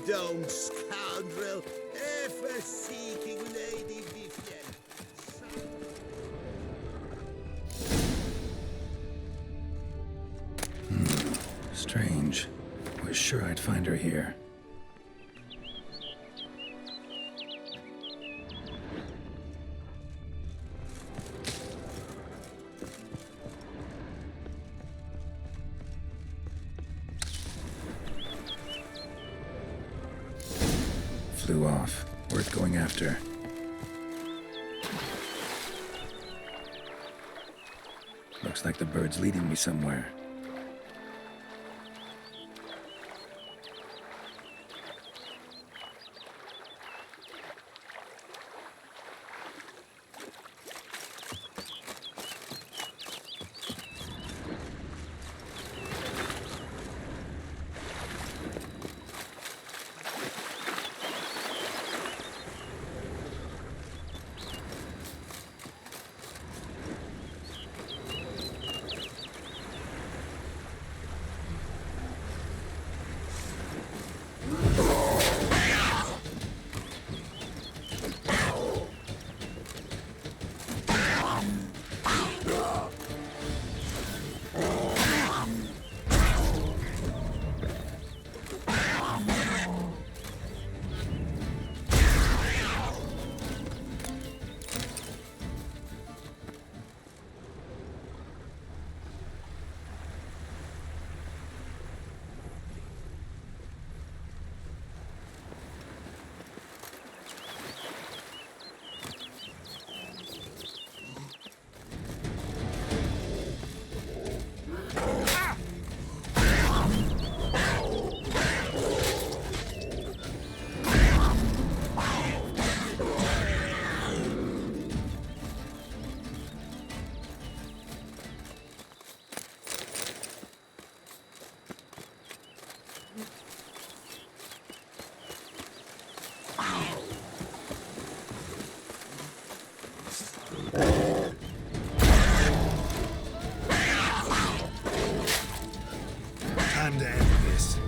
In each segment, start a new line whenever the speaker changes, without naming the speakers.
Dome scoundrel, ever seeking Lady Vivienne.
Strange. Was sure I'd find her here. Flew off. Worth going after. Looks like the bird's leading me somewhere.
Time to end this.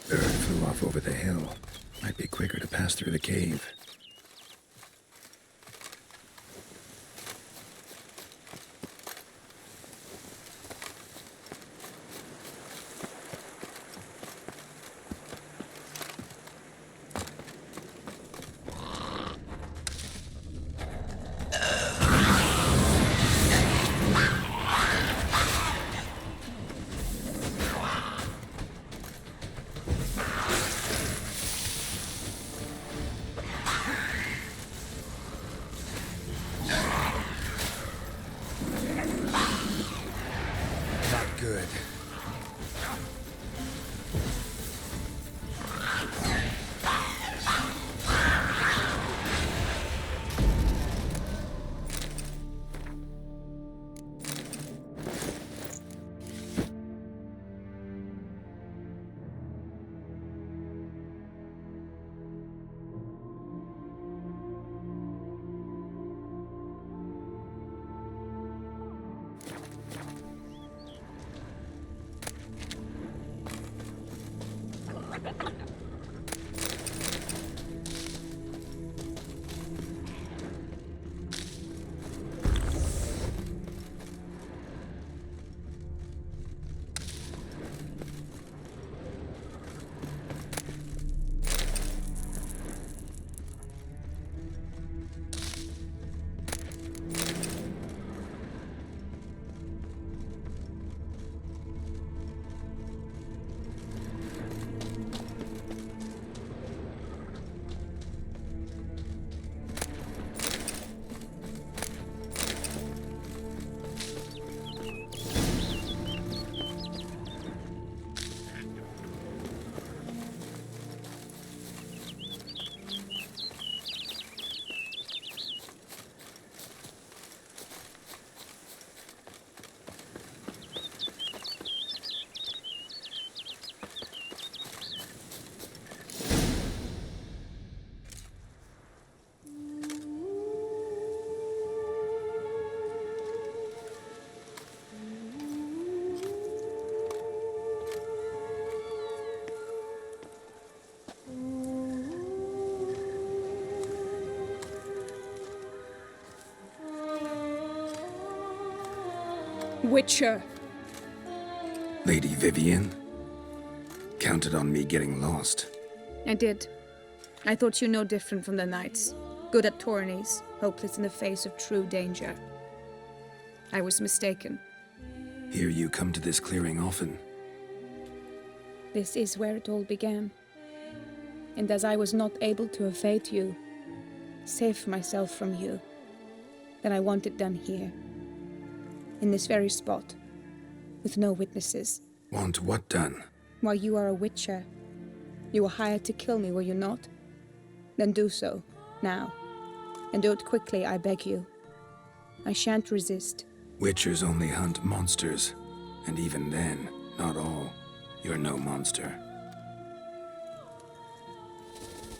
Bird flew off over the hill. Might be quicker to pass through the cave.
Witcher.
Lady Vivian? Counted on me getting lost.
I did. I thought you no different from the knights. Good at tourneys, hopeless in the face of true danger. I was mistaken.
Hear you come to this clearing often.
This is where it all began. And as I was not able to evade you, save myself from you, then I want it done here. In this very spot. With no witnesses.
Want what done?
While you are a witcher. You were hired to kill me, were you not? Then do so, now. And do it quickly, I beg you. I shan't resist.
Witchers only hunt monsters. And even then, not all. You're no monster.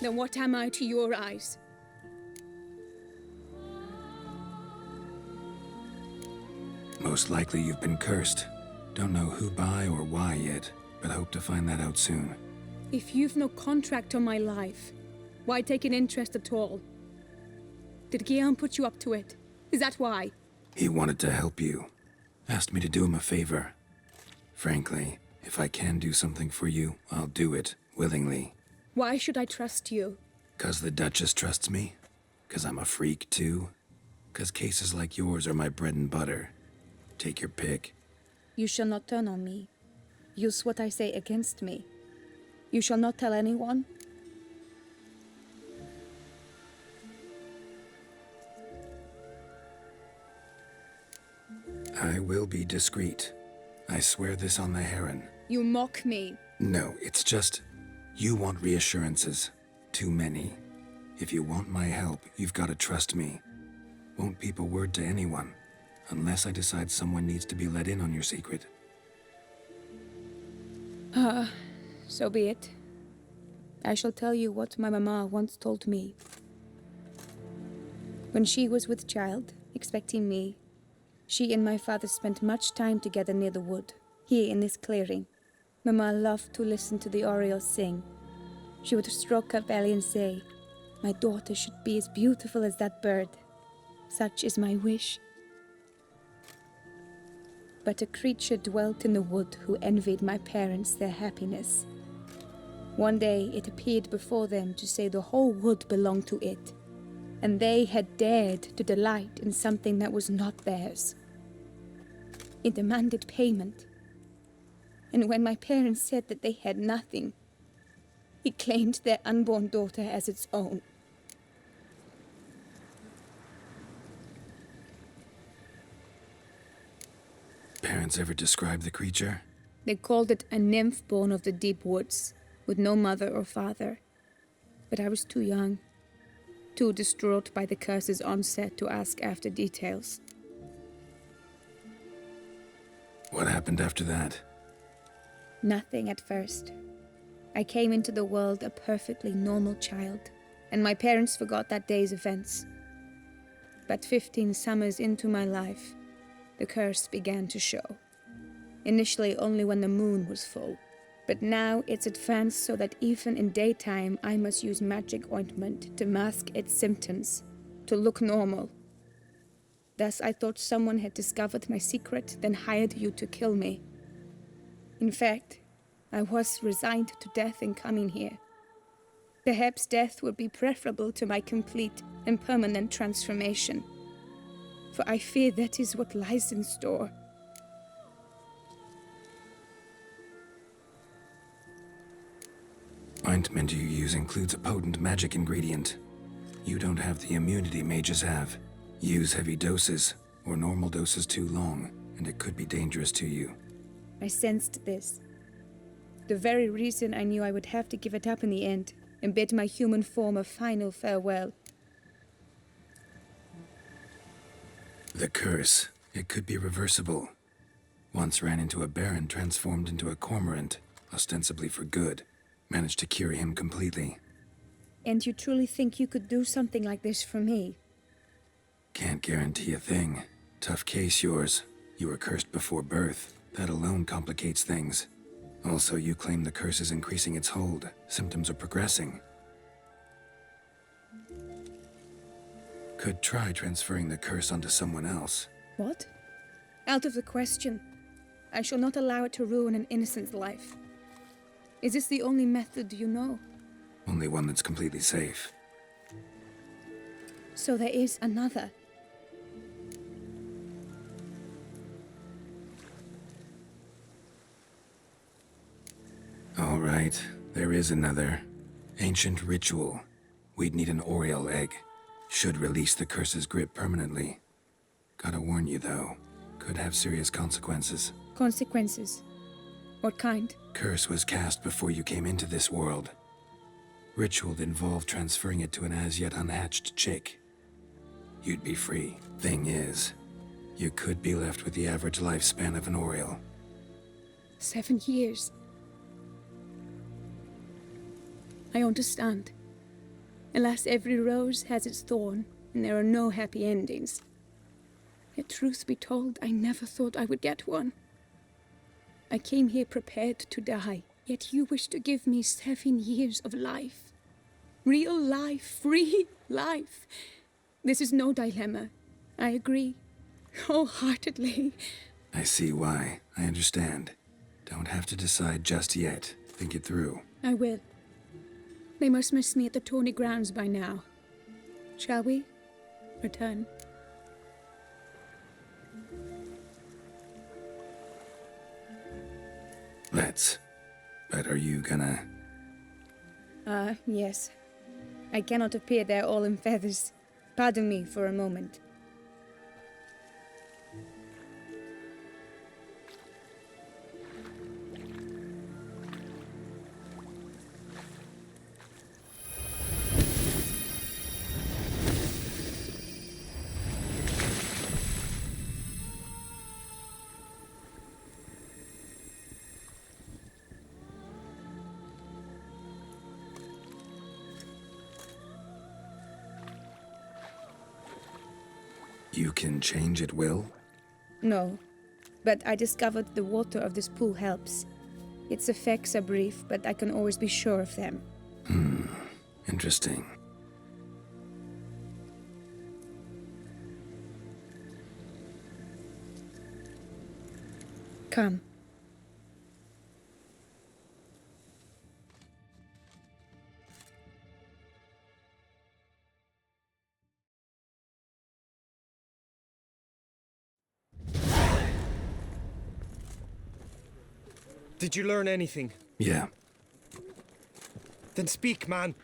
Then what am I to your eyes?
Most likely you've been cursed. Don't know who by or why yet, but hope to find that out soon.
If you've no contract on my life, why take an interest at all? Did Guillaume put you up to it? Is that why?
He wanted to help you. Asked me to do him a favor. Frankly, if I can do something for you, I'll do it, willingly.
Why should I trust you?
'Cause the Duchess trusts me? 'Cause I'm a freak, too? 'Cause cases like yours are my bread and butter? Take your pick.
You shall not turn on me. Use what I say against me. You shall not tell anyone?
I will be discreet. I swear this on the Heron.
You mock me.
No, it's just... You want reassurances. Too many. If you want my help, you've got to trust me. Won't peep a word to anyone. Unless I decide someone needs to be let in on your secret.
So be it. I shall tell you what my mama once told me. When she was with child, expecting me, she and my father spent much time together near the wood, here in this clearing. Mama loved to listen to the orioles sing. She would stroke her belly and say, "My daughter should be as beautiful as that bird. Such is my wish." But a creature dwelt in the wood who envied my parents their happiness. One day it appeared before them to say the whole wood belonged to it, and they had dared to delight in something that was not theirs. It demanded payment, and when my parents said that they had nothing, it claimed their unborn daughter as its own.
Parents ever describe the creature?
They called it a nymph born of the deep woods, with no mother or father. But I was too young, too distraught by the curse's onset to ask after details.
What happened after that?
Nothing at first. I came into the world a perfectly normal child, and my parents forgot that day's events. But 15 summers into my life, the curse began to show. Initially only when the moon was full, but now it's advanced so that even in daytime I must use magic ointment to mask its symptoms, to look normal. Thus I thought someone had discovered my secret, then hired you to kill me. In fact, I was resigned to death in coming here. Perhaps death would be preferable to my complete and permanent transformation. For I fear that is what lies in store.
Ointment you use includes a potent magic ingredient. You don't have the immunity mages have. Use heavy doses, or normal doses too long, and it could be dangerous to you.
I sensed this. The very reason I knew I would have to give it up in the end, and bid my human form a final farewell.
The curse, it could be reversible. Once ran into a baron transformed into a cormorant, ostensibly for good. Managed to cure him completely.
And you truly think you could do something like this for me?
Can't guarantee a thing. Tough case, yours. You were cursed before birth. That alone complicates things. Also, you claim the curse is increasing its hold. Symptoms are progressing. Could try transferring the curse onto someone else.
What? Out of the question. I shall not allow it to ruin an innocent's life. Is this the only method you know?
Only one that's completely safe.
So there is another.
All right, there is another. Ancient ritual. We'd need an Oriole egg. Should release the curse's grip permanently. Gotta warn you, though. Could have serious consequences.
Consequences? What kind?
Curse was cast before you came into this world. Ritual involved transferring it to an as-yet unhatched chick. You'd be free. Thing is, you could be left with the average lifespan of an Oriole.
7 years. I understand. Alas, every rose has its thorn, and there are no happy endings. Yet truth be told, I never thought I would get one. I came here prepared to die, yet you wish to give me 7 years of life. Real life, free life. This is no dilemma. I agree, wholeheartedly.
I see why. I understand. Don't have to decide just yet. Think it through.
I will. They must miss me at the Tawny grounds by now. Shall we? Return.
Let's. But are you gonna...
Yes. I cannot appear there all in feathers. Pardon me for a moment.
You can change at will?
No, but I discovered the water of this pool helps. Its effects are brief, but I can always be sure of them.
Interesting.
Come.
Did you learn anything?
Yeah.
Then speak, man.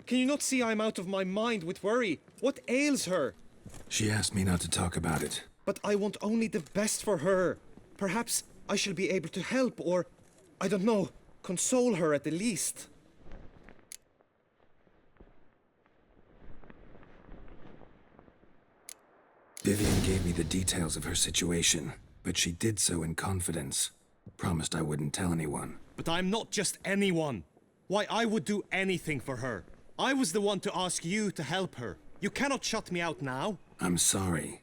Can you not see I'm out of my mind with worry? What ails her?
She asked me not to talk about it.
But I want only the best for her. Perhaps I shall be able to help or, I don't know, console her at the least.
Vivian gave me the details of her situation, but she did so in confidence. Promised I wouldn't tell anyone.
But I'm not just anyone. Why, I would do anything for her. I was the one to ask you to help her. You cannot shut me out now.
I'm sorry.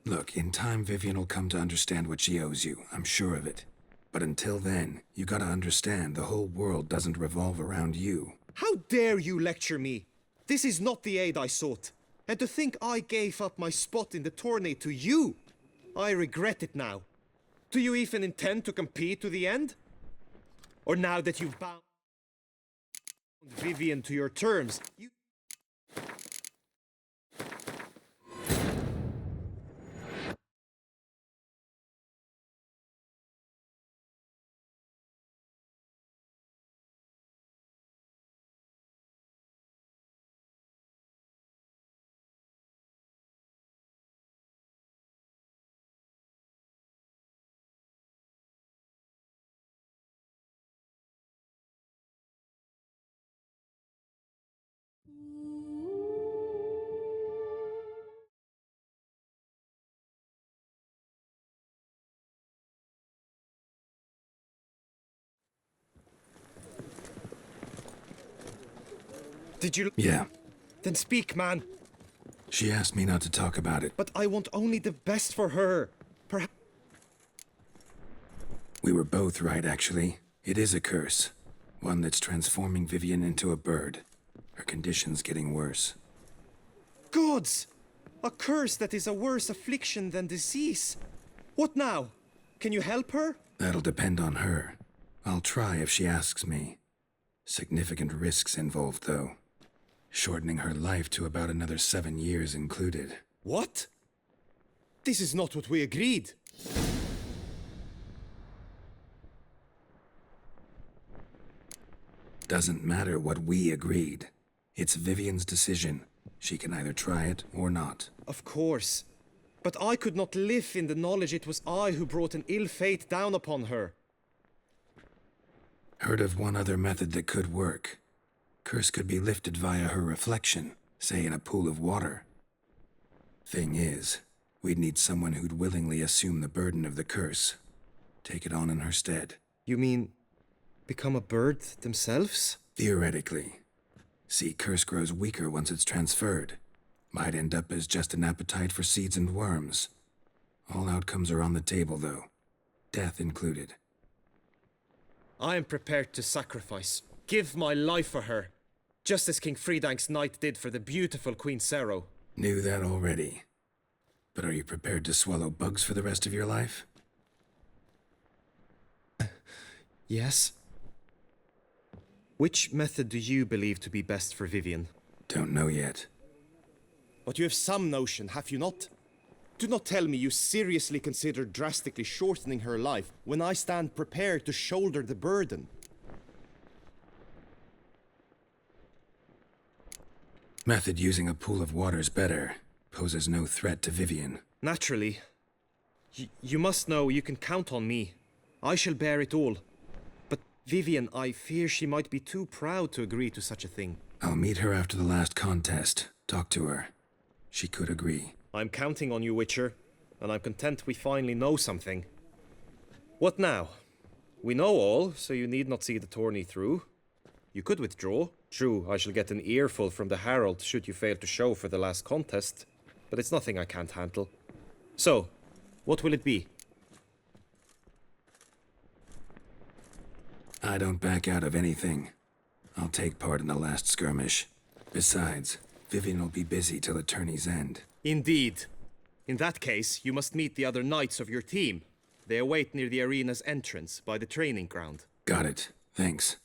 Look, in time Vivian will come to understand what she owes you. I'm sure of it. But until then, you gotta understand the whole world doesn't revolve around you.
How dare you lecture me? This is not the aid I sought. And to think I gave up my spot in the tourney to you. I regret it now. Do you even intend to compete to the end? Or now that you've bound Vivian to your terms, you... Did you...
Yeah.
Then speak, man.
She asked me not to talk about it.
But I want only the best for her. Perhaps...
We were both right, actually. It is a curse. One that's transforming Vivian into a bird. Her condition's getting worse.
Gods! A curse that is a worse affliction than disease. What now? Can you help her?
That'll depend on her. I'll try if she asks me. Significant risks involved, though. Shortening her life to about another 7 years included.
What? This is not what we agreed.
Doesn't matter what we agreed. It's Vivian's decision. She can either try it or not.
Of course. But I could not live in the knowledge it was I who brought an ill fate down upon her.
Heard of one other method that could work. Curse could be lifted via her reflection, say in a pool of water. Thing is, we'd need someone who'd willingly assume the burden of the curse. Take it on in her stead.
You mean, become a bird themselves?
Theoretically. See, curse grows weaker once it's transferred. Might end up as just an appetite for seeds and worms. All outcomes are on the table, though. Death included.
I am prepared to sacrifice. Give my life for her. Just as King Fridank's knight did for the beautiful Queen Sero.
Knew that already. But are you prepared to swallow bugs for the rest of your life?
Yes. Which method do you believe to be best for Vivian?
Don't know yet.
But you have some notion, have you not? Do not tell me you seriously consider drastically shortening her life when I stand prepared to shoulder the burden.
Method using a pool of water's better. Poses no threat to Vivian.
Naturally. You must know you can count on me. I shall bear it all. But Vivian, I fear she might be too proud to agree to such a thing.
I'll meet her after the last contest. Talk to her. She could agree.
I'm counting on you, Witcher, and I'm content we finally know something. What now? We know all, so you need not see the tourney through. You could withdraw. True, I shall get an earful from the Herald should you fail to show for the last contest, but it's nothing I can't handle. So, what will it be?
I don't back out of anything. I'll take part in the last skirmish. Besides, Vivian will be busy till the tourney's end.
Indeed. In that case, you must meet the other knights of your team. They await near the arena's entrance, by the training ground.
Got it. Thanks.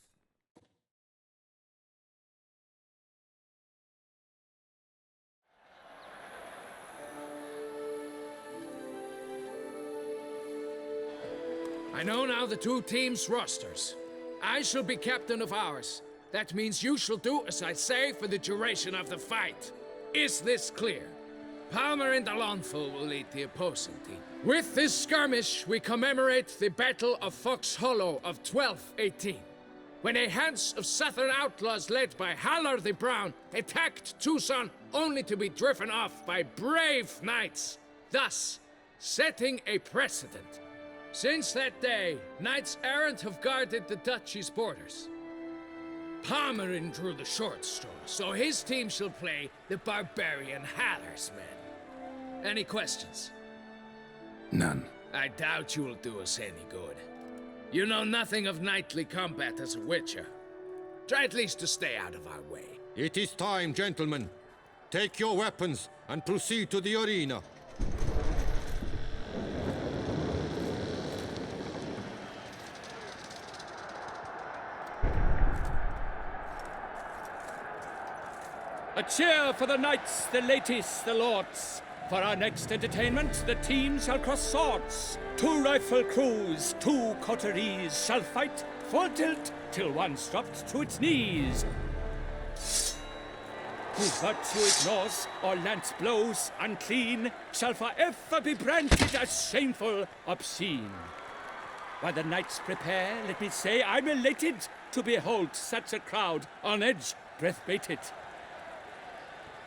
I know now the two teams' rosters. I shall be captain of ours. That means you shall do as I say for the duration of the fight. Is this clear? Palmer and Alonso will lead the opposing team. With this skirmish, we commemorate the Battle of Fox Hollow of 1218, when a Hans of Southern outlaws led by Halar the Brown attacked Tucson only to be driven off by brave knights, thus setting a precedent. Since that day, knights errant have guarded the duchy's borders. Palmerin drew the short straw, so his team shall play the barbarian Halar's men. Any questions?
None.
I doubt you will do us any good. You know nothing of knightly combat as a witcher. Try at least to stay out of our way.
It is time, gentlemen. Take your weapons and proceed to the arena.
A cheer for the knights, the ladies, the lords. For our next entertainment, the teams shall cross swords. 2 rifle crews, 2 coteries shall fight full tilt till one's dropped to its knees. Who virtue ignores or lance blows unclean shall forever be branded as shameful, obscene. While the knights prepare, let me say I'm elated to behold such a crowd on edge, breath baited.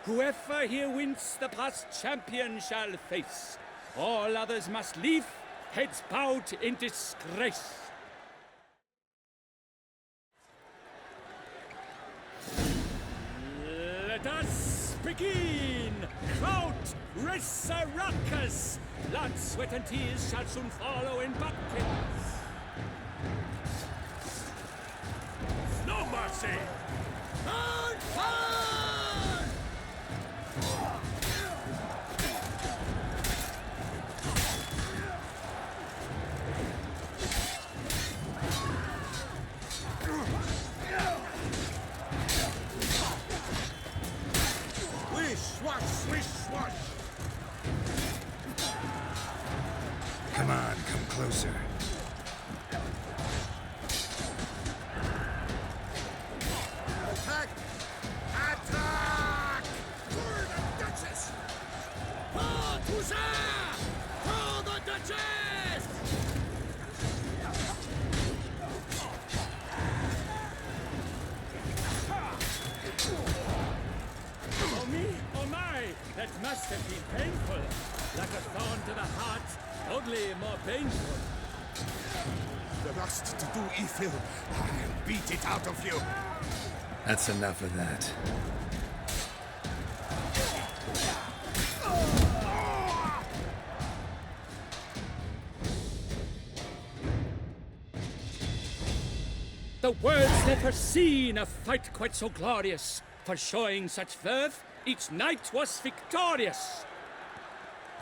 Whoever here wins the past champion shall face. All others must leave, heads bowed in disgrace. Let us begin! Crowd, Resurrecus! Blood, sweat, and tears shall soon follow in buckets. No mercy! On fire!
Come on, come closer.
Attack! Attack! For the Duchess!
For Toussaint! For the Duchess!
Oh me, oh my, that must have been painful. Like a thorn to the heart, only more painful.
The lust to do evil. I'll beat it out of you.
That's enough of that.
The world's never seen a fight quite so glorious. For showing such verve, each knight was victorious.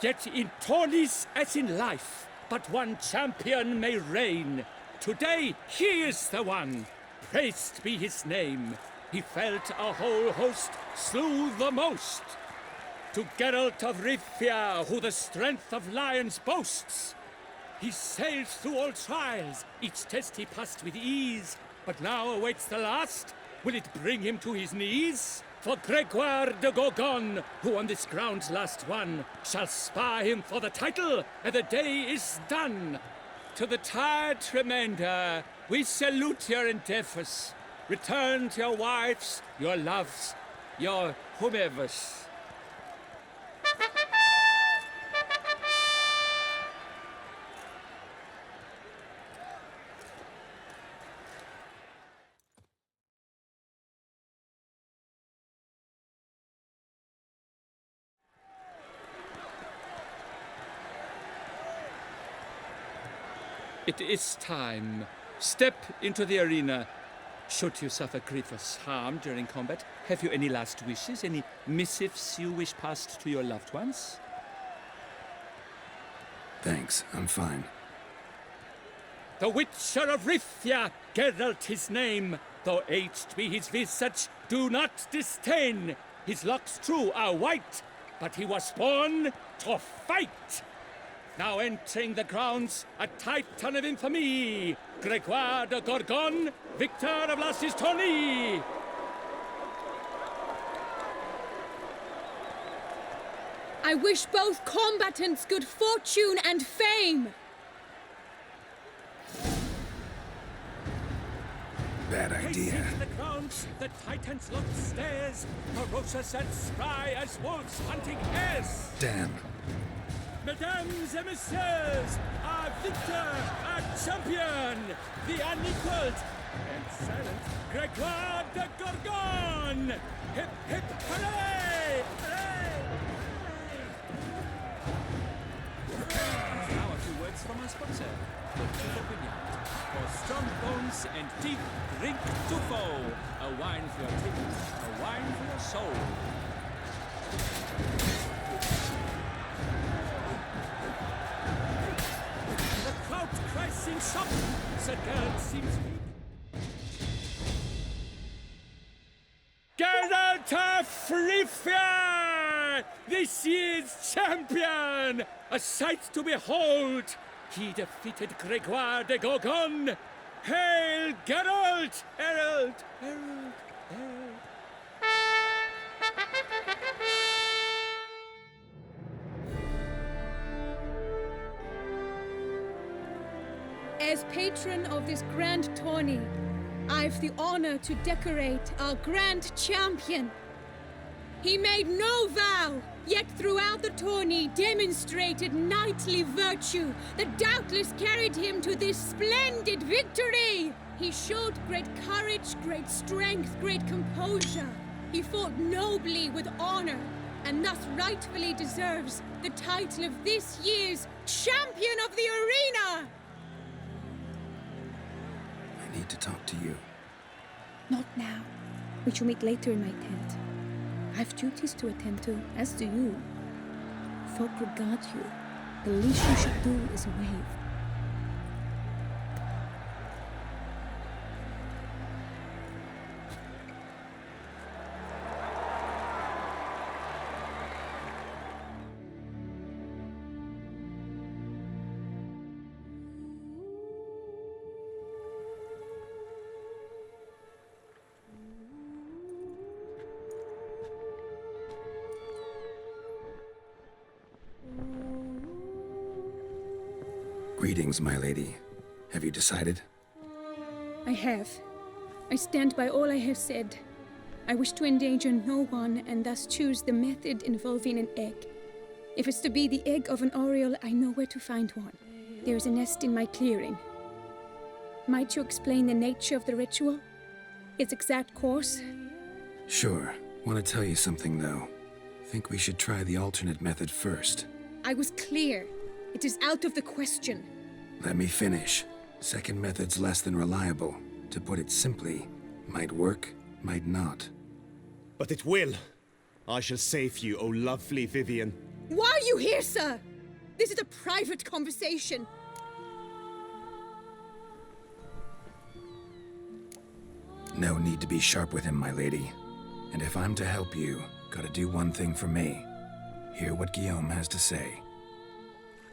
Yet in tourneys as in life, but one champion may reign. Today he is the one, praised be his name. He felt a whole host, slew the most. To Geralt of Rivia, who the strength of lions boasts. He sailed through all trials, each test he passed with ease. But now awaits the last. Will it bring him to his knees? For Gregoire de Gorgon, who on this ground last won, shall spar him for the title, and the day is done. To the tired remainder, we salute your endeavors. Return to your wives, your loves, your whomevers. It is time. Step into the arena. Should you suffer grievous harm during combat, have you any last wishes? Any missives you wish passed to your loved ones?
Thanks, I'm fine.
The Witcher of Rivia, Geralt his name. Though aged be his visage, do not disdain. His locks true are white, but he was born to fight. Now entering the grounds, a titan of infamy, Gregoire de Gorgon, victor of last tourney.
I wish both combatants good fortune and fame.
Bad idea.
Pacing the grounds, the titans locked stairs, ferocious and spry as wolves hunting hares.
Damn.
Mesdames et messieurs, our victor, our champion, the unequaled and silent Gregoire de Gorgon! Hip, hip, hooray! Hooray! Now a few words from our sponsor, the Tufo Vineyard. For strong bones and teeth, drink Tufo. A wine for your teeth, a wine for your soul. Chrising shop, Sir Geralt seems weak. Geralt of Rivia! This year's champion! A sight to behold! He defeated Gregoire de Gorgon! Hail, Geralt! Herald! Herald! Herald!
As patron of this grand tourney, I've the honor to decorate our grand champion. He made no vow, yet throughout the tourney demonstrated knightly virtue that doubtless carried him to this splendid victory. He showed great courage, great strength, great composure. He fought nobly with honor, and thus rightfully deserves the title of this year's Champion of the Arena!
I need to talk to you.
Not now. We shall meet later in my tent. I've duties to attend to, as do you. Folk regard you. The least you should do is wave.
Greetings, my lady. Have you decided?
I have. I stand by all I have said. I wish to endanger no one and thus choose the method involving an egg. If it's to be the egg of an oriole, I know where to find one. There is a nest in my clearing. Might you explain the nature of the ritual? Its exact course?
Sure. Want to tell you something, though. Think we should try the alternate method first.
I was clear. It is out of the question.
Let me finish. Second method's less than reliable. To put it simply, might work, might not.
But it will. I shall save you, O lovely Vivian.
Why are you here, sir? This is a private conversation.
No need to be sharp with him, my lady. And if I'm to help you, gotta do one thing for me. Hear what Guillaume has to say.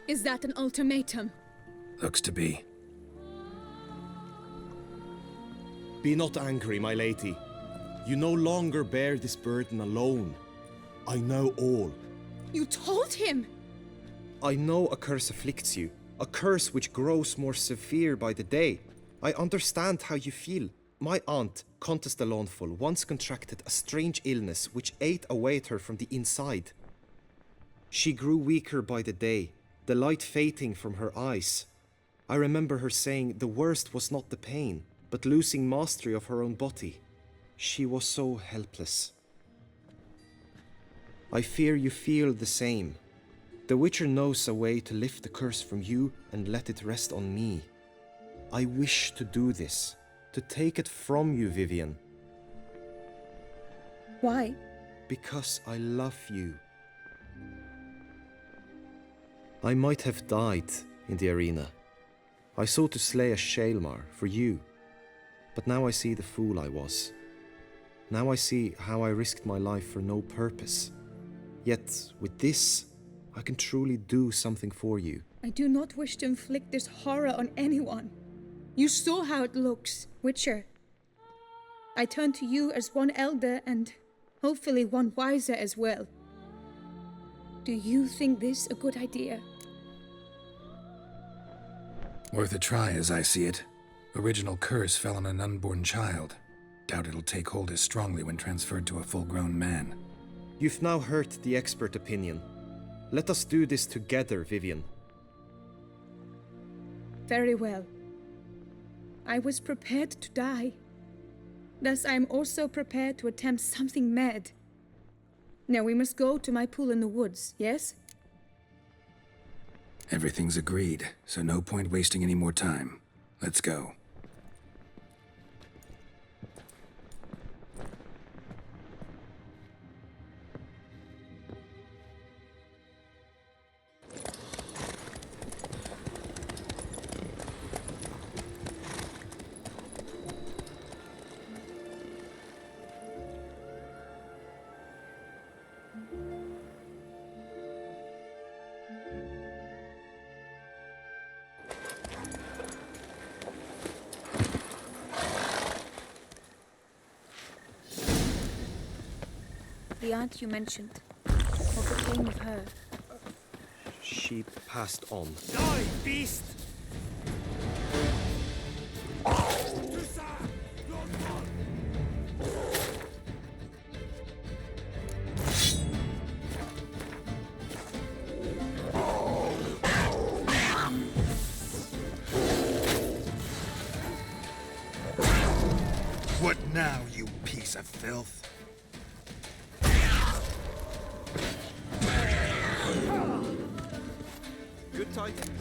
Is that an ultimatum?
Looks to be.
Be not angry, my lady. You no longer bear this burden alone. I know all.
You told him!
I know a curse afflicts you, a curse which grows more severe by the day. I understand how you feel. My aunt, Countess de Lawnful, once contracted a strange illness which ate away at her from the inside. She grew weaker by the day, the light fading from her eyes. I remember her saying the worst was not the pain, but losing mastery of her own body. She was so helpless. I fear you feel the same. The Witcher knows a way to lift the curse from you and let it rest on me. I wish to do this, to take it from you, Vivian.
Why?
Because I love you. I might have died in the arena. I sought to slay a Shaelmar for you. But now I see the fool I was. Now I see how I risked my life for no purpose. Yet, with this, I can truly do something for you.
I do not wish to inflict this horror on anyone. You saw how it looks, Witcher. I turn to you as one elder and hopefully one wiser as well. Do you think this a good idea?
Worth a try, as I see it. Original curse fell on an unborn child. Doubt it'll take hold as strongly when transferred to a full-grown man.
You've now heard the expert opinion. Let us do this together, Vivian.
Very well. I was prepared to die. Thus I am also prepared to attempt something mad. Now we must go to my pool in the woods, yes?
Everything's agreed, so no point wasting any more time. Let's go.
The aunt you mentioned. What became of her?
She passed on.
Die, beast! What now, you piece of filth?
Good tidings.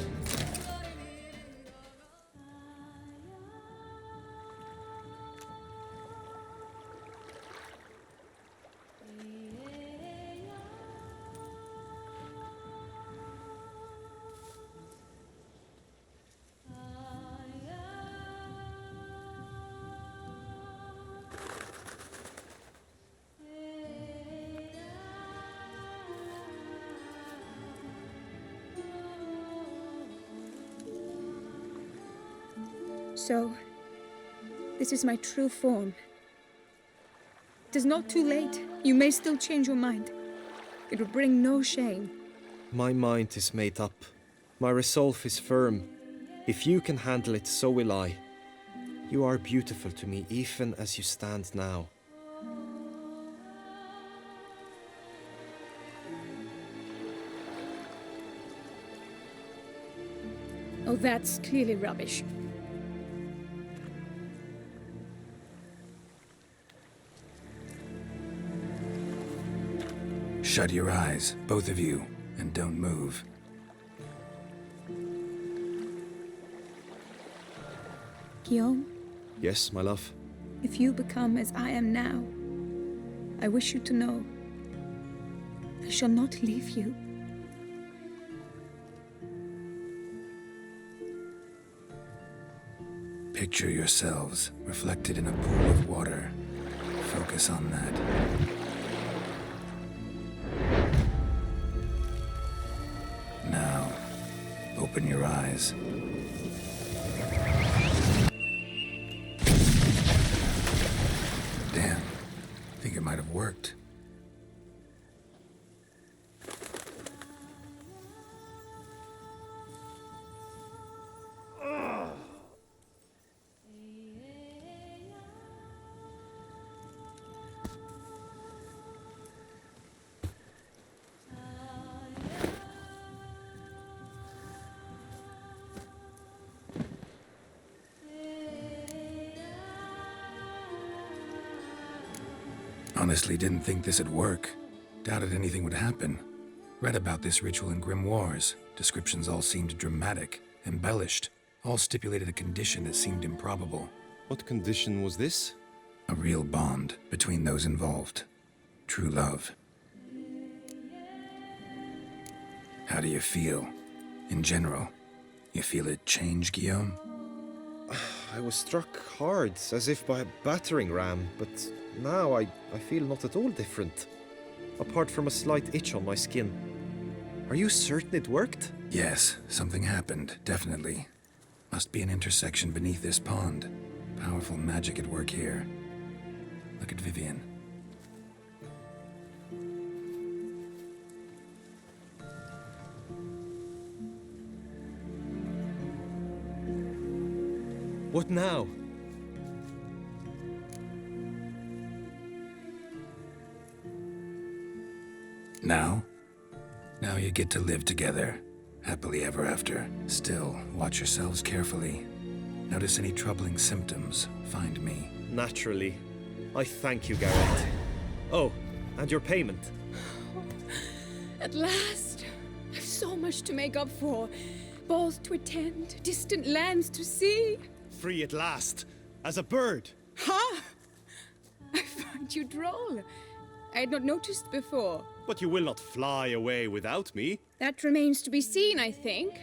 So, this is my true form. It is not too late. You may still change your mind. It will bring no shame.
My mind is made up. My resolve is firm. If you can handle it, so will I. You are beautiful to me, even as you stand now.
Oh, that's clearly rubbish.
Shut your eyes, both of you, and don't move.
Guillaume,
Yes, my love.
if you become as I am now, I wish you to know I shall not leave you.
Picture yourselves reflected in a pool of water. Focus on that. Now, open your eyes. Damn, think it might have worked. Honestly, didn't think this'd work. Doubted anything would happen. Read about this ritual in grimoires. Descriptions all seemed dramatic, embellished. All stipulated a condition that seemed improbable.
What condition was this?
A real bond between those involved. True love. How do you feel? In general, you feel it change, Guillaume?
I was struck hard, as if by a battering ram, but now I feel not at all different. Apart from a slight itch on my skin. Are you certain it worked?
Yes, something happened, definitely. Must be an intersection beneath this pond. Powerful magic at work here. Look at Vivian.
What now?
Now? Now you get to live together. Happily ever after. Still, watch yourselves carefully. Notice any troubling symptoms, find me.
Naturally. I thank you, Garrett. Oh, and your payment.
At last! I've so much to make up for. Balls to attend, distant lands to see.
Free at last, as a bird.
Ha! I find you droll. I had not noticed before.
But you will not fly away without me.
That remains to be seen, I think.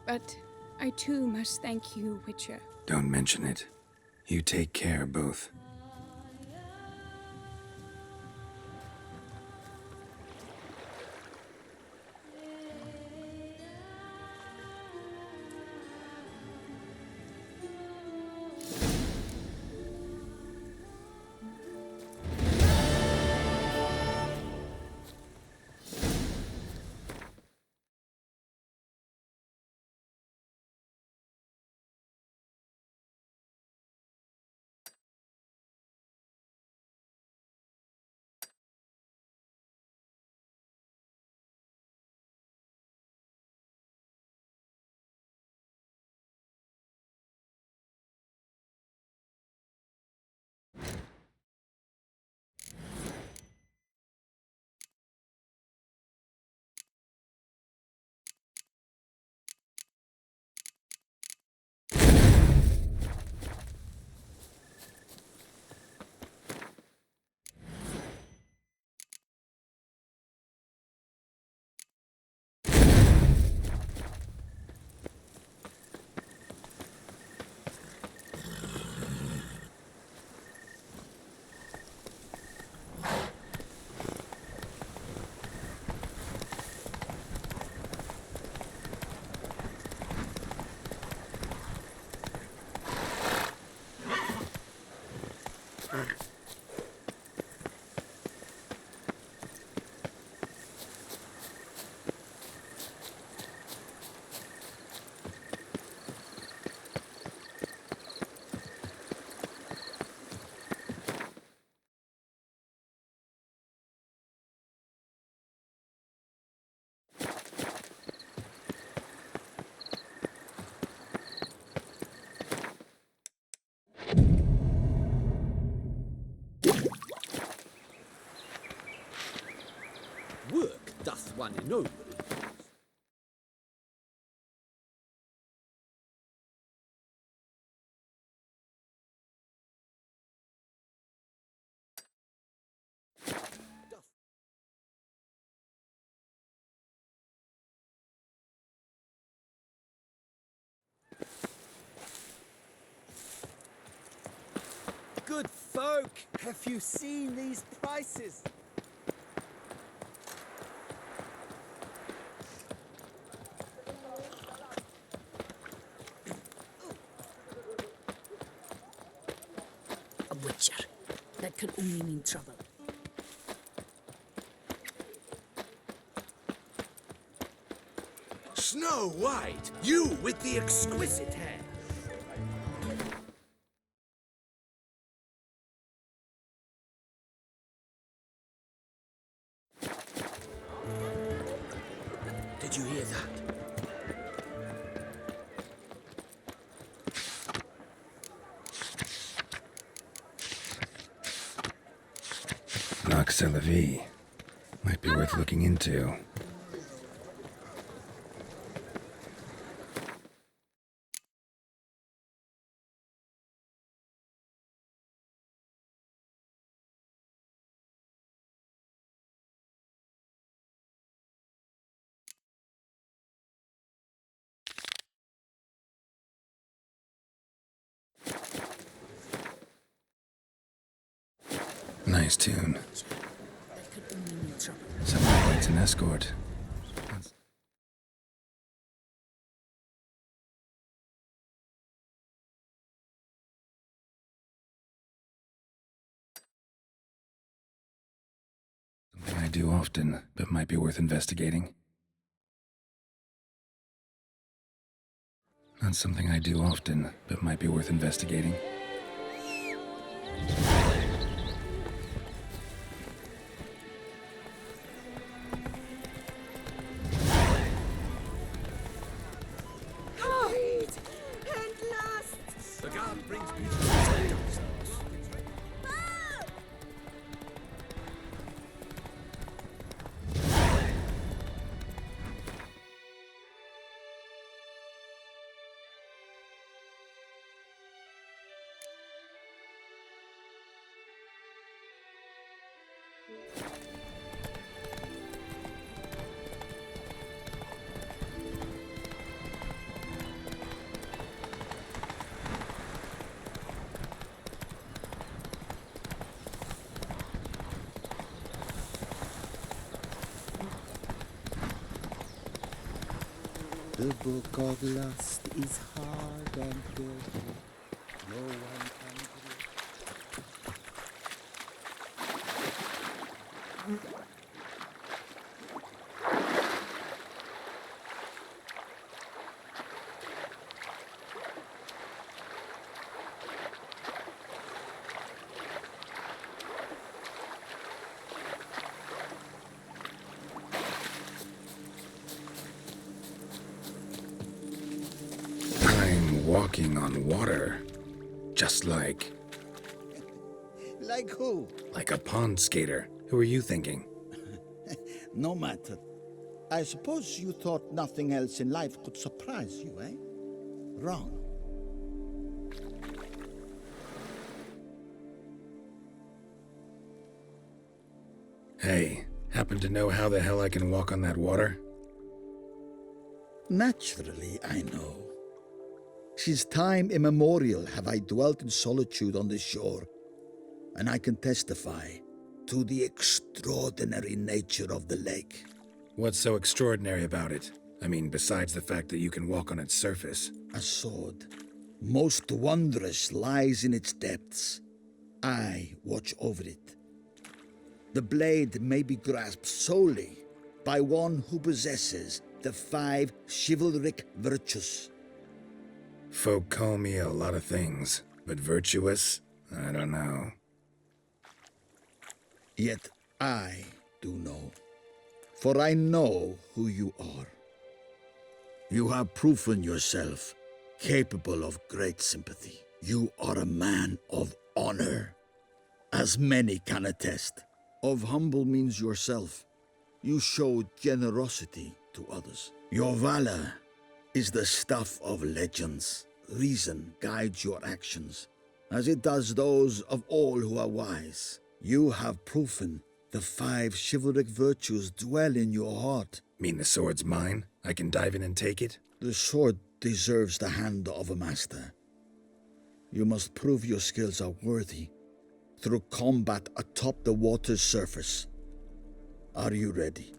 But I too must thank you, Witcher.
Don't mention it. You take care, both.
one and only.
Good folk, have you seen these prices?
A butcher. That could only mean trouble.
Snow White, you with the exquisite hair. Did you hear that?
Nox la vie. Might be worth looking into. Nice tune.
That could only mean trouble.
Someone needs an escort. Something I do often, but might be worth investigating. Not something I do often, but might be worth investigating.
The guard brings me to the
The book of lust is hard and careful. No one can read.
I'm walking on water. Just like
Like who?
a pond skater. Who are you thinking?
No matter. I suppose you thought nothing else in life could surprise you, eh? Wrong.
Hey, happen to know how the hell I can walk on that water?
Naturally, I know. Since time immemorial have I dwelt in solitude on the shore, and I can testify to the extraordinary nature of the lake.
What's so extraordinary about it? I mean, besides the fact that you can walk on its surface.
A sword, most wondrous, lies in its depths. I watch over it. The blade may be grasped solely by one who possesses the 5 chivalric virtues.
Folk call me a lot of things, but virtuous? I don't know.
Yet I do know, for I know who you are. You have proven yourself capable of great sympathy. You are a man of honor, as many can attest. Of humble means yourself. You showed generosity to others. Your valor is the stuff of legends. Reason guides your actions, as it does those of all who are wise. You have proven the 5 chivalric virtues dwell in your heart.
Mean the sword's mine? I can dive in and take it?
The sword deserves the hand of a master. You must prove your skills are worthy through combat atop the water's surface. Are you ready?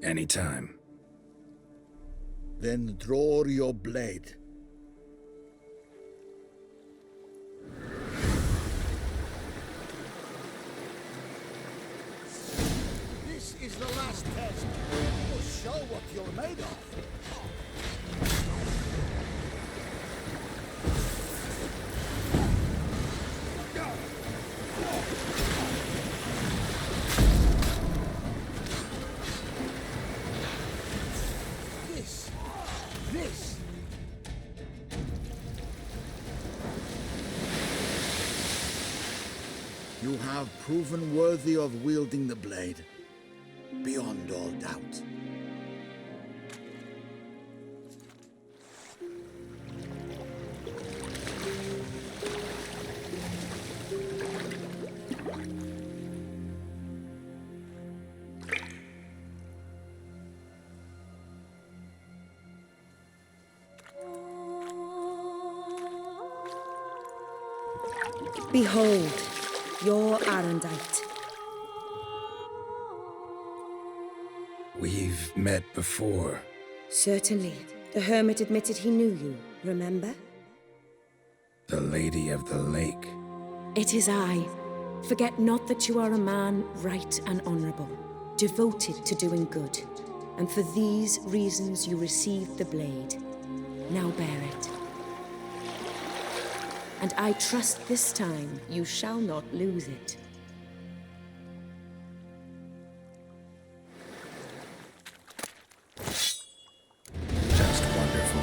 Anytime.
Then draw your blade. This is the last test. You will show what you're made of. This. You have proven worthy of wielding the blade, beyond all doubt.
Behold, your Arendite.
We've met before.
Certainly. The hermit admitted he knew you, remember?
The Lady of the Lake.
It is I. Forget not that you are a man right and honorable, devoted to doing good. And for these reasons you received the blade. Now bear it. And I trust this time you shall not lose it.
Just wonderful.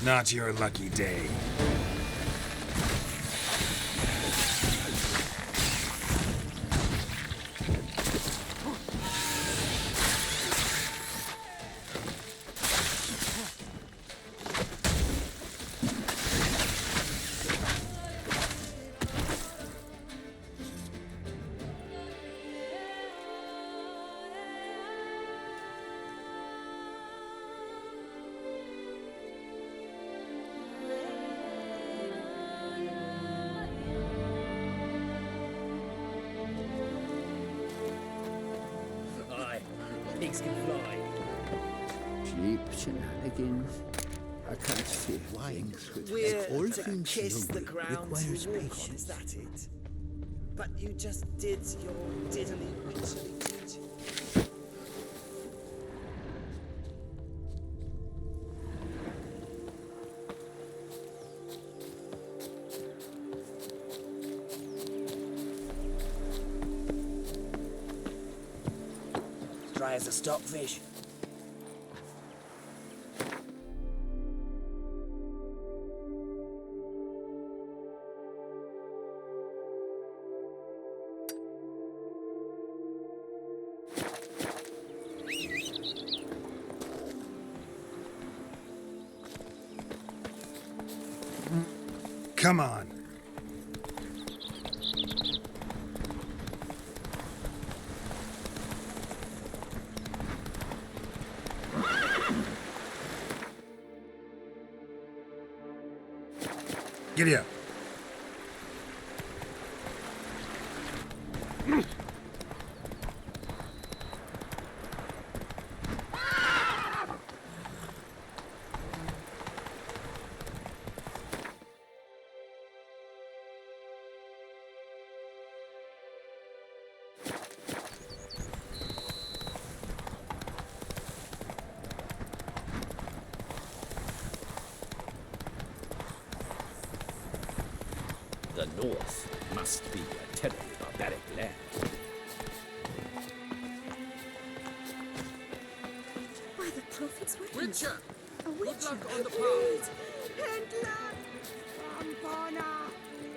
Not your lucky day.
Aye, pigs can fly.
Cheap shenanigans. I can't see why.
We're
all
to
things
kiss the
slowly
ground
requires
to walk on,
patience.
is that it? But you just did your diddly witchery, did you? Dry as a stockfish.
Come on. Giddy up.
The North must be a terribly barbaric land.
By the prophet's weapons.
Witcher!
A witcher.
Good luck on the path.
Handler! Rampana!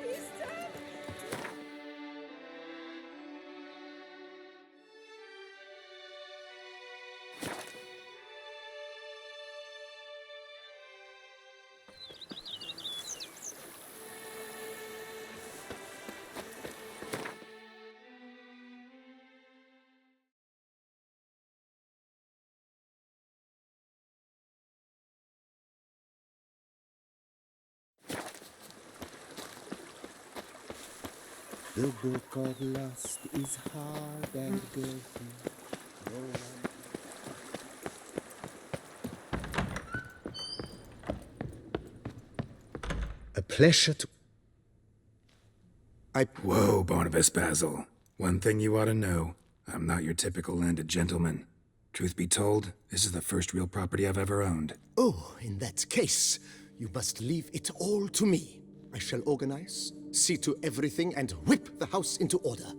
Wisdom!
The book of lust is hard and girthy. No one...
A pleasure to...
Whoa, Barnabas Basil. One thing you ought to know. I'm not your typical landed gentleman. Truth be told, this is the first real property I've ever owned.
Oh, in that case, you must leave it all to me. I shall organize, see to everything, and whip the house into order.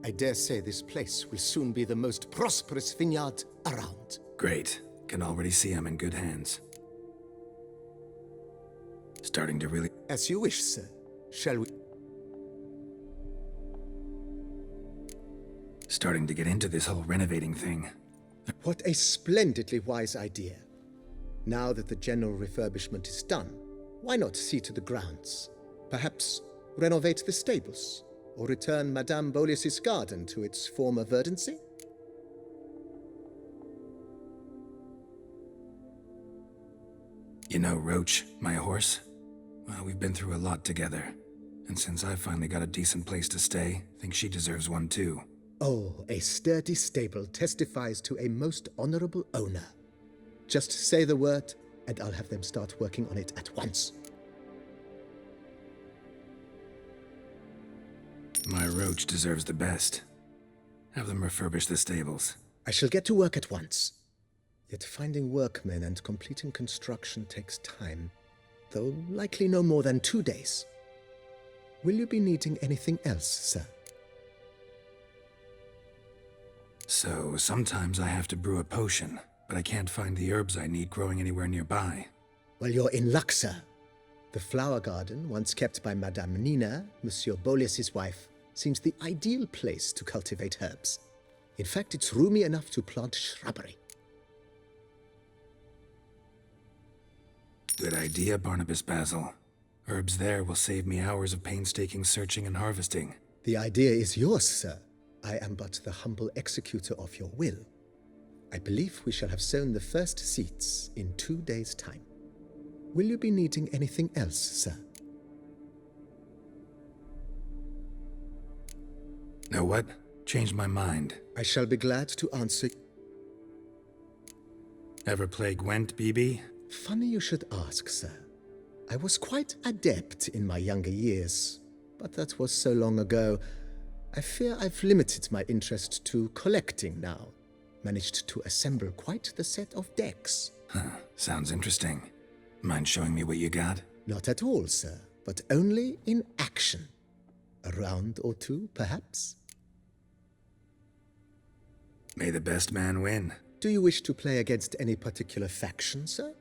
I dare say this place will soon be the most prosperous vineyard around.
Great. Can already see I'm in good hands. Starting to really...
As you wish, sir. Shall we...
Starting to get into this whole renovating thing.
What a splendidly wise idea. Now that the general refurbishment is done, why not see to the grounds? Perhaps renovate the stables, or return Madame Bolis's garden to its former verdancy?
You know, Roach, my horse? Well, we've been through a lot together. And since I've finally got a decent place to stay, I think she deserves one too.
Oh, a sturdy stable testifies to a most honorable owner. Just say the word, and I'll have them start working on it at once.
My Roach deserves the best. Have them refurbish the stables.
I shall get to work at once. Yet finding workmen and completing construction takes time, though likely no more than 2 days. Will you be needing anything else, sir?
So, sometimes I have to brew a potion, but I can't find the herbs I need growing anywhere nearby.
Well, you're in luck, sir. The flower garden, once kept by Madame Nina, Monsieur Boleus's wife, seems the ideal place to cultivate herbs. In fact, it's roomy enough to plant shrubbery.
Good idea, Barnabas Basil. Herbs there will save me hours of painstaking searching and harvesting.
The idea is yours, sir. I am but the humble executor of your will. I believe we shall have sown the first seeds in 2 days' time. Will you be needing anything else, sir?
Know what? Changed my mind.
I shall be glad to answer.
Ever play Gwent, BB?
Funny you should ask, sir. I was quite adept in my younger years, but that was so long ago. I fear I've limited my interest to collecting now. Managed to assemble quite the set of decks.
Huh, sounds interesting. Mind showing me what you got?
Not at all, sir, but only in action. A round or two, perhaps?
May the best man win.
Do you wish to play against any particular faction, sir?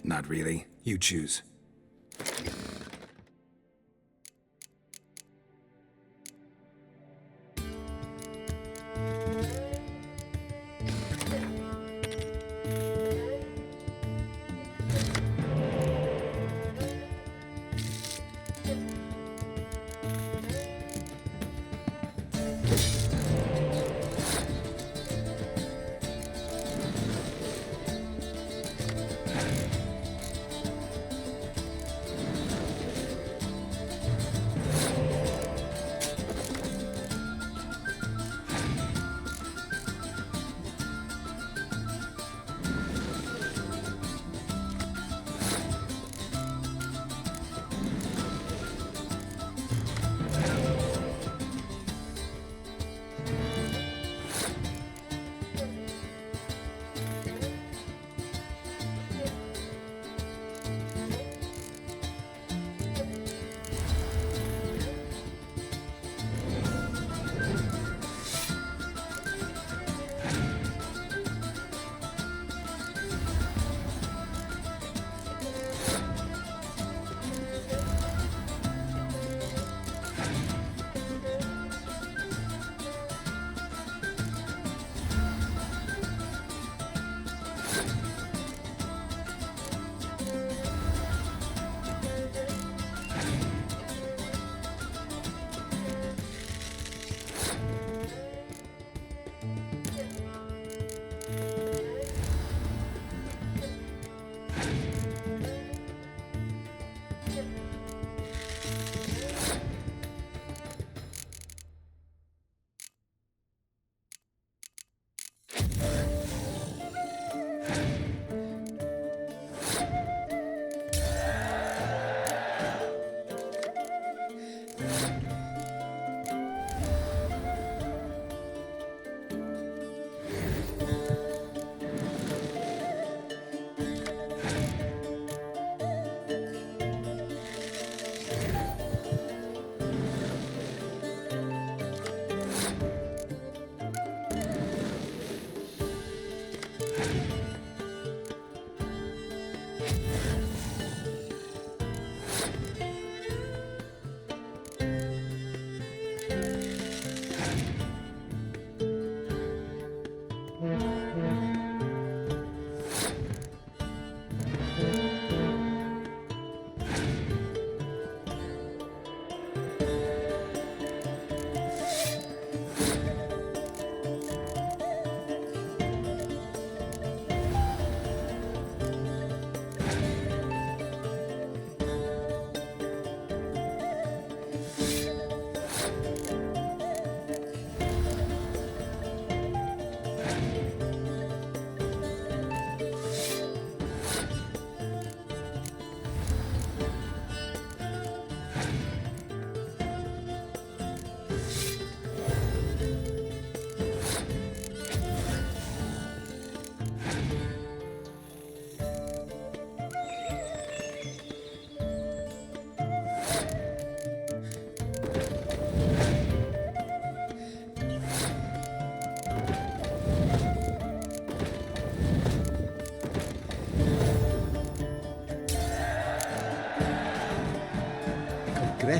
Not really. You choose.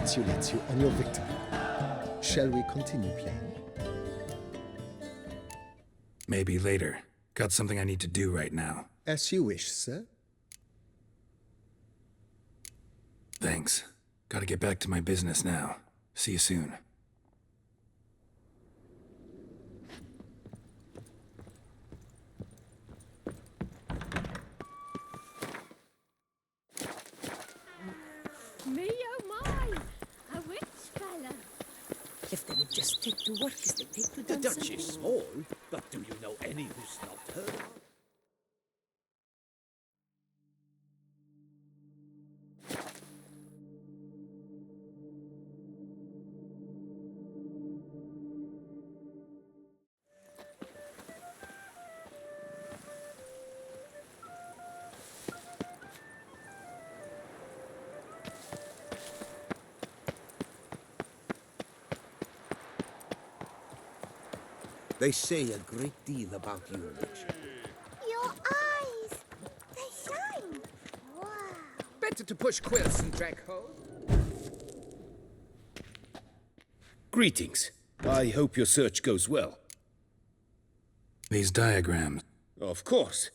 congratulate you on your victory. Shall we continue playing?
Maybe later. Got something I need to do right now.
As you wish, sir.
Thanks. Gotta get back to my business now. See you soon.
Me oh my! A witch fella! If they would just take to work as they take to
The
dancing.
Dutch is small, but do you know any who's not her?
They say a great deal about you, Witcher.
Your eyes! They shine! Wow!
Better to push quills and drag hole.
Greetings. I hope your search goes well.
These diagrams.
Of course.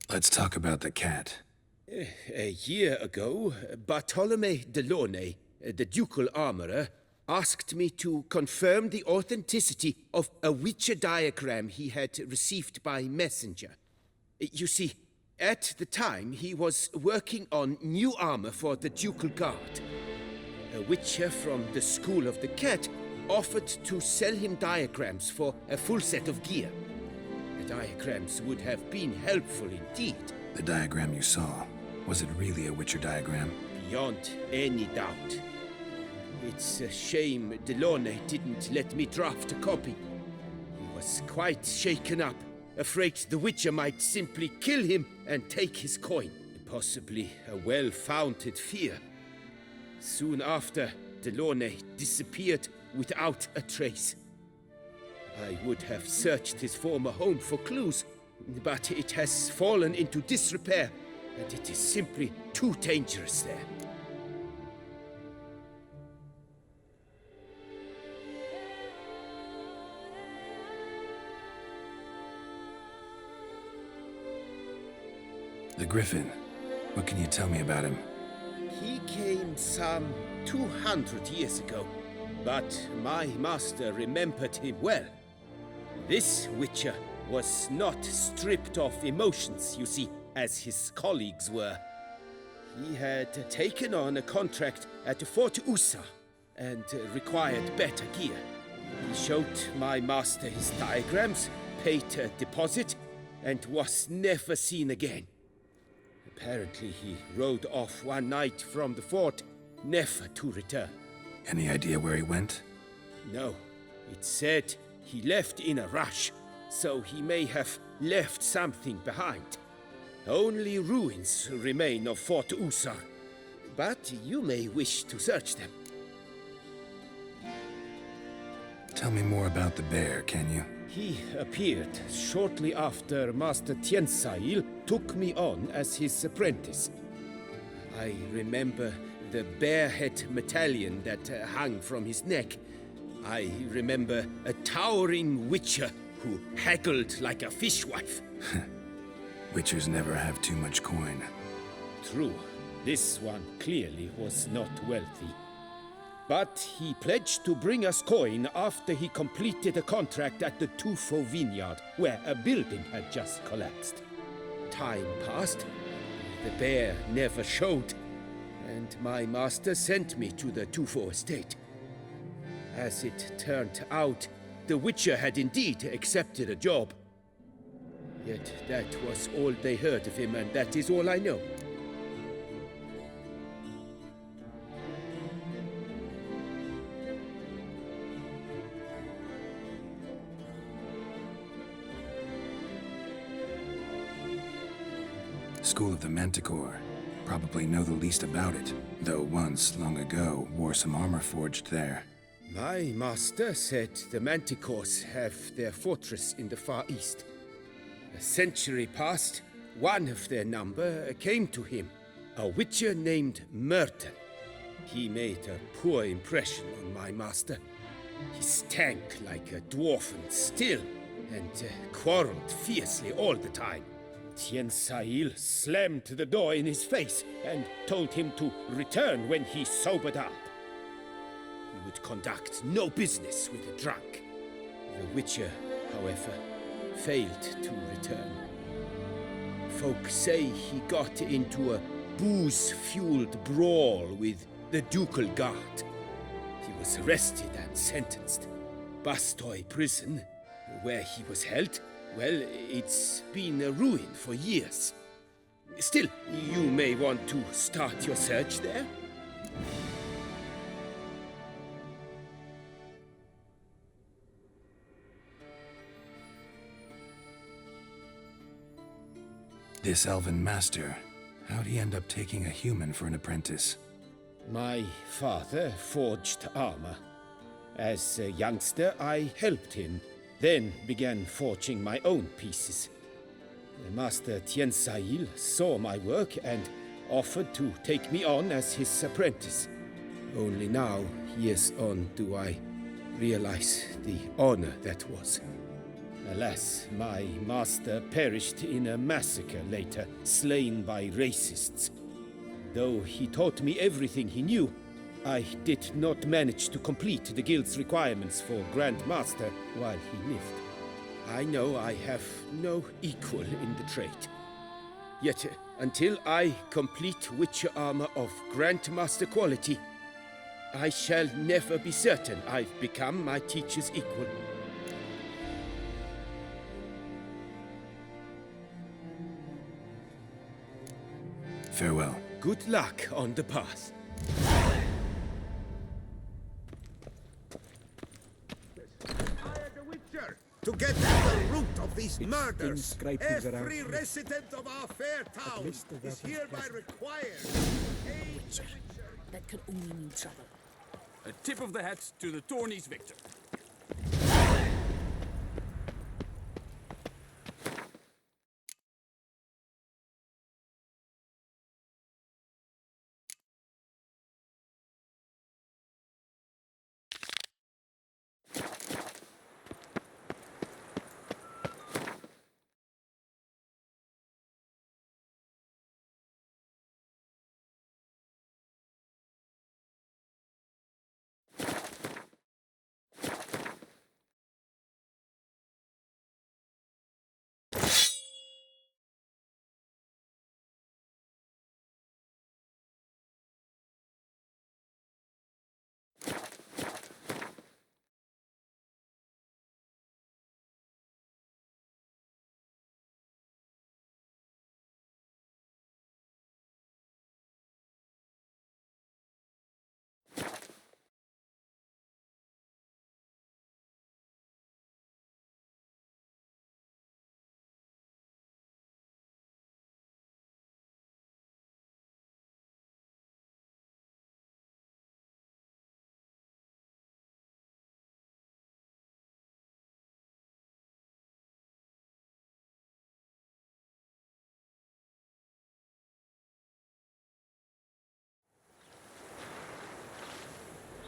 Let's talk about the cat.
A year ago, Bartolome de Launay, the ducal armorer, asked me to confirm the authenticity of a Witcher diagram he had received by messenger. You see, at the time he was working on new armor for the ducal guard. A Witcher from the School of the Cat offered to sell him diagrams for a full set of gear. The diagrams would have been helpful indeed.
The diagram you saw, was it really a Witcher diagram?
Beyond any doubt. It's a shame Delaunay didn't let me draft a copy. He was quite shaken up, afraid the Witcher might simply kill him and take his coin. Possibly a well-founded fear. Soon after, Delaunay disappeared without a trace. I would have searched his former home for clues, but it has fallen into disrepair, and it is simply too dangerous there.
The Griffin. What can you tell me about him?
He came some 200 years ago, but my master remembered him well. This Witcher was not stripped of emotions, you see, as his colleagues were. He had taken on a contract at Fort Usa and required better gear. He showed my master his diagrams, paid a deposit, and was never seen again. Apparently he rode off one night from the fort, never to return.
Any idea where he went?
No. It said he left in a rush, so he may have left something behind. Only ruins remain of Fort Usar, but you may wish to search them.
Tell me more about the bear, can you?
He appeared shortly after Master Tiensail took me on as his apprentice. I remember the bear-head medallion that hung from his neck. I remember a towering Witcher who haggled like a fishwife.
Witchers never have too much coin.
True. This one clearly was not wealthy. But he pledged to bring us coin after he completed a contract at the Tufo vineyard, where a building had just collapsed. Time passed. The bear never showed, and my master sent me to the Tufo estate. As it turned out, the Witcher had indeed accepted a job. Yet that was all they heard of him, and that is all I know.
School of the Manticore. Probably know the least about it, though once, long ago, wore some armor forged there.
My master said the Manticores have their fortress in the Far East. A century past, one of their number came to him, a witcher named Myrtle. He made a poor impression on my master. He stank like a dwarfen still, and quarreled fiercely all the time. Tien Sail slammed the door in his face and told him to return when he sobered up. He would conduct no business with a drunk. The witcher, however, failed to return. Folk say he got into a booze-fueled brawl with the ducal guard. He was arrested and sentenced. Bastoy prison, where he was held, well, it's been a ruin for years. Still, you may want to start your search there.
This elven master, how'd he end up taking a human for an apprentice?
My father forged armor. As a youngster, I helped him, then began forging my own pieces. Master Tien Sail saw my work and offered to take me on as his apprentice. Only now, years on, do I realize the honor that was. Alas, my master perished in a massacre later, slain by racists. Though he taught me everything he knew, I did not manage to complete the guild's requirements for Grand Master while he lived. I know I have no equal in the trade. Yet, until I complete Witcher armor of Grandmaster quality, I shall never be certain I've become my teacher's equal.
Farewell.
Good luck on the path.
To get at the root of these murders. Every resident of our fair town is hereby required.
Witcher. That could only mean trouble.
A tip of the hat to the tourney's victor.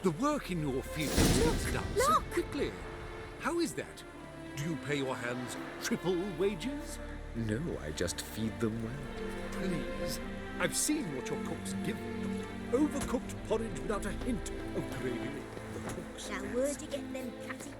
The work in your fields gets done so quickly. How is that? Do you pay your hands triple wages?
No, I just feed them well.
Please. I've seen what your cooks give them. Overcooked porridge without a hint of gravy. The cooks.
Now where'd you get them catty